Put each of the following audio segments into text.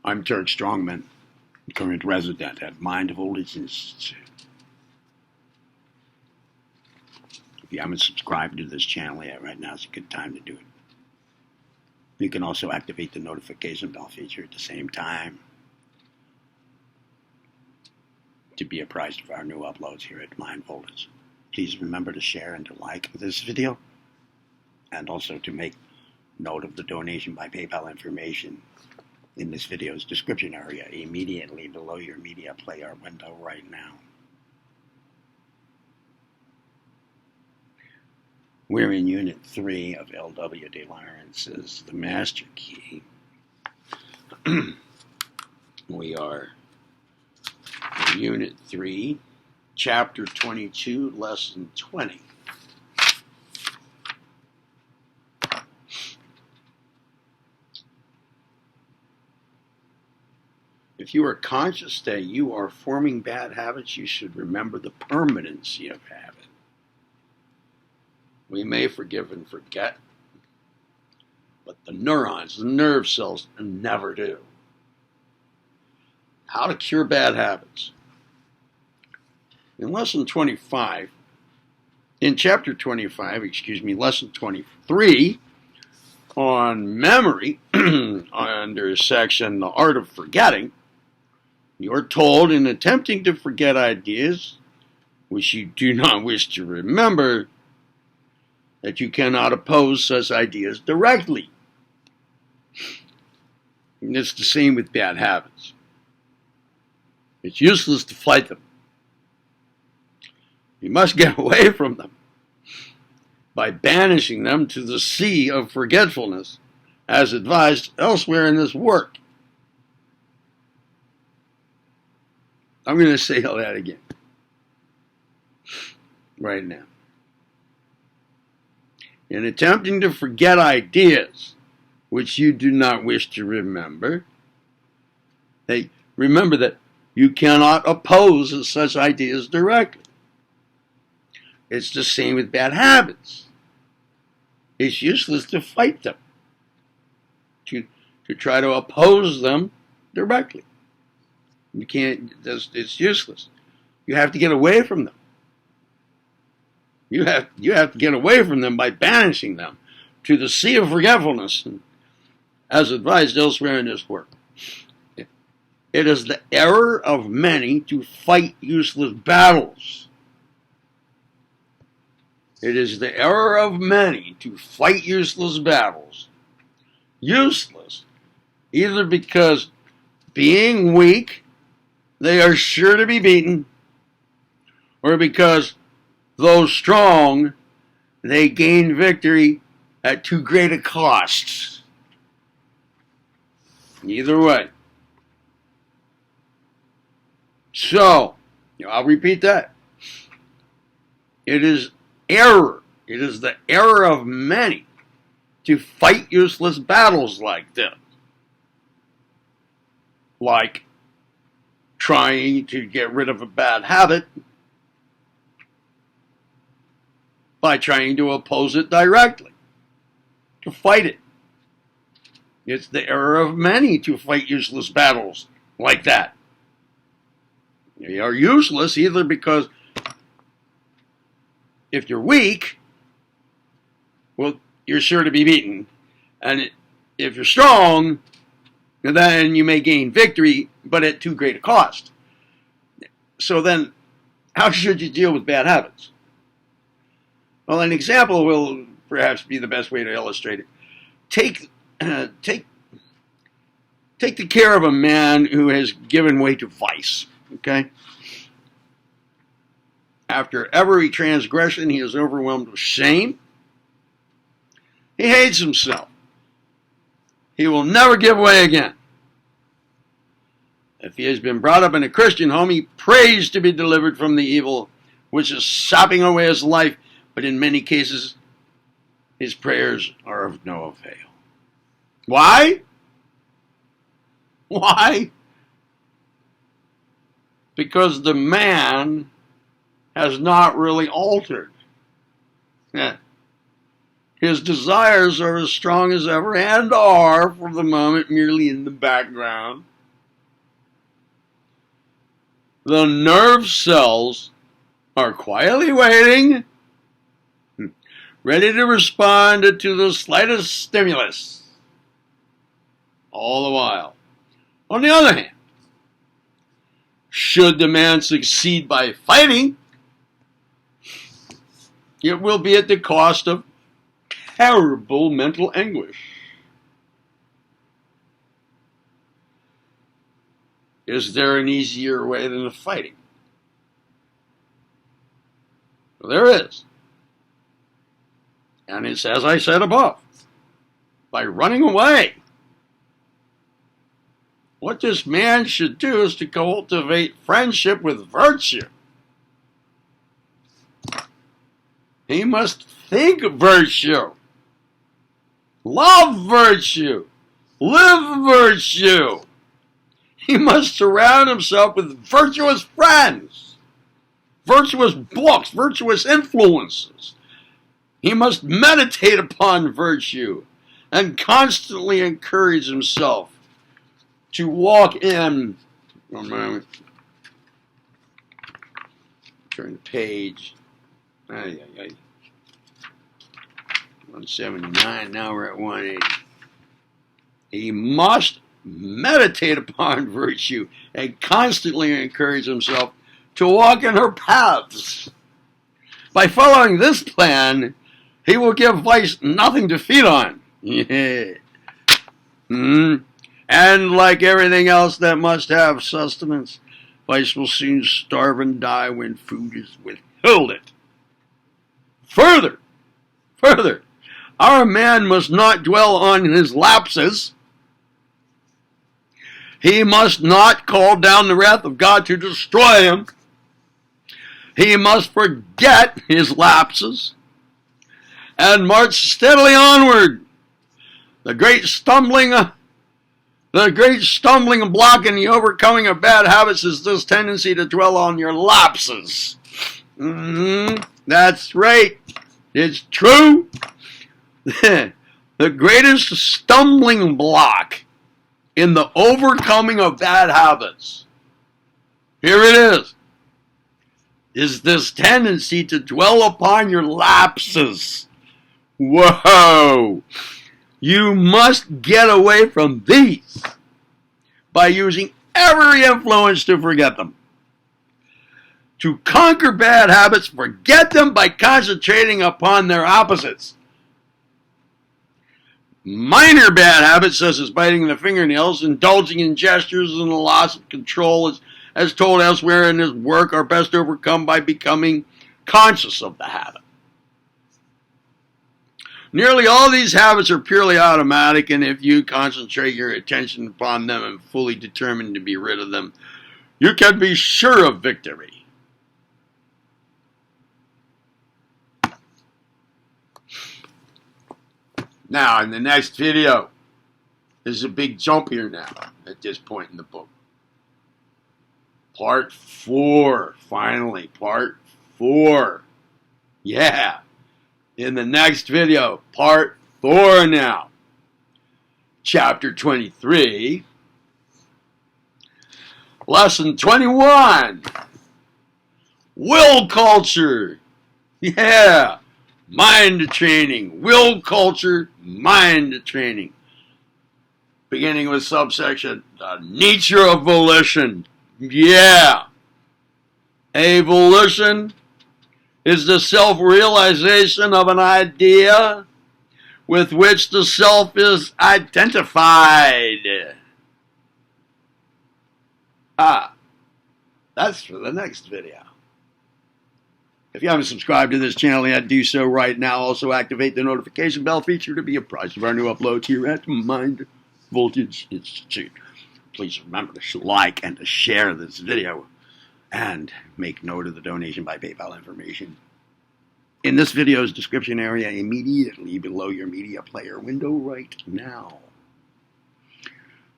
I'm Turk Strongman, current resident at Mindfulness Institute. If you haven't subscribed to this channel yet, right now is a good time to do it. You can also activate the notification bell feature at the same time to be apprised of our new uploads here at Mindfulness. Please remember to share and to like this video, and also to make note of the donation by PayPal information in this video's description area immediately below your media player window right now. We're in Unit 3 of L.W. deLaurance's The Master Key. We are in Unit 3, Chapter 22, Lesson 20. If you are conscious that you are forming bad habits, you should remember the permanency of habit. We may forgive and forget, but the neurons, the nerve cells, never do. How to cure bad habits. In Lesson 25, in Chapter 25, Lesson 23, on memory, under section The Art of Forgetting, you are told in attempting to forget ideas which you do not wish to remember, that you cannot oppose such ideas directly. And it's the same with bad habits. It's useless to fight them. You must get away from them by banishing them to the sea of forgetfulness, as advised elsewhere in this work. I'm going to say all that again, right now. In attempting to forget ideas which you do not wish to remember, remember that you cannot oppose such ideas directly. It's the same with bad habits. It's useless to fight them, to try to oppose them directly. You can't, it's useless. You have to get away from them. You have to get away from them by banishing them to the sea of forgetfulness, as advised elsewhere in this work. It is the error of many to fight useless battles. It is the error of many to fight useless battles. Useless, either because being weak, they are sure to be beaten, or because though strong, they gain victory at too great a cost. Either way. So, I'll repeat that. It is error. It is the error of many to fight useless battles like this. Like trying to get rid of a bad habit by trying to oppose it directly, to fight it. It's the error of many to fight useless battles like that. They are useless either because if you're weak, well, you're sure to be beaten. And if you're strong, then you may gain victory, but at too great a cost. So then, how should you deal with bad habits? Well, an example will perhaps be the best way to illustrate it. Take the care of a man who has given way to vice, okay? After every transgression, he is overwhelmed with shame. He hates himself. He will never give way again. If he has been brought up in a Christian home, he prays to be delivered from the evil which is sapping away his life, but in many cases, his prayers are of no avail. Why? Why? Because the man has not really altered. His desires are as strong as ever and are, for the moment, merely in the background. the nerve cells are quietly waiting, ready to respond to the slightest stimulus. All the while. On the other hand, should the man succeed by fighting, it will be at the cost of terrible mental anguish. Is there an easier way than the fighting? Well, there is. And it's as I said above, by running away. What this man should do is to cultivate friendship with virtue. He must think virtue, love virtue, live virtue. He must surround himself with virtuous friends, virtuous books, virtuous influences. He must meditate upon virtue and constantly encourage himself to walk in. One moment. Turn the page. 179, now we're at 180. He must meditate upon virtue and constantly encourage himself to walk in her paths. By following this plan, he will give vice nothing to feed on. And like everything else that must have sustenance, vice will soon starve and die when food is withheld it. Further, our man must not dwell on his lapses. He must not call down the wrath of God to destroy him. He must forget his lapses and march steadily onward. The great stumbling block in the overcoming of bad habits is this tendency to dwell on your lapses. That's right. It's true. The greatest stumbling block in the overcoming of bad habits, here it is this tendency to dwell upon your lapses. Whoa! You must get away from these by using every influence to forget them. To conquer bad habits, forget them by concentrating upon their opposites. Minor bad habits, such as biting the fingernails, indulging in gestures, and the loss of control, as told elsewhere in his work, are best overcome by becoming conscious of the habit. Nearly all these habits are purely automatic, and if you concentrate your attention upon them and fully determined to be rid of them, you can be sure of victory. Now, in the next video, there's a big jump here now at this point in the book. Part 4, finally, part 4. Yeah. In the next video, part 4 now. Chapter 23, lesson 21. Will culture. Yeah. Mind training. Will culture, mind training. Beginning with subsection, the nature of volition. Yeah. A volition is the self-realization of an idea with which the self is identified. That's for the next video. If you haven't subscribed to this channel yet, do so right now. Also activate the notification bell feature to be apprised of our new uploads here at Mind Voltage Institute. Please remember to like and to share this video and make note of the donation by PayPal information in this video's description area immediately below your media player window right now.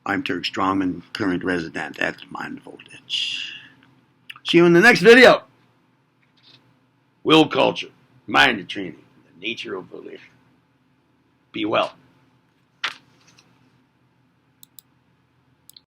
I'm Turk Strongman, current resident at Mind Voltage. See you in the next video. Will culture, mind training, the nature of volition. Be well.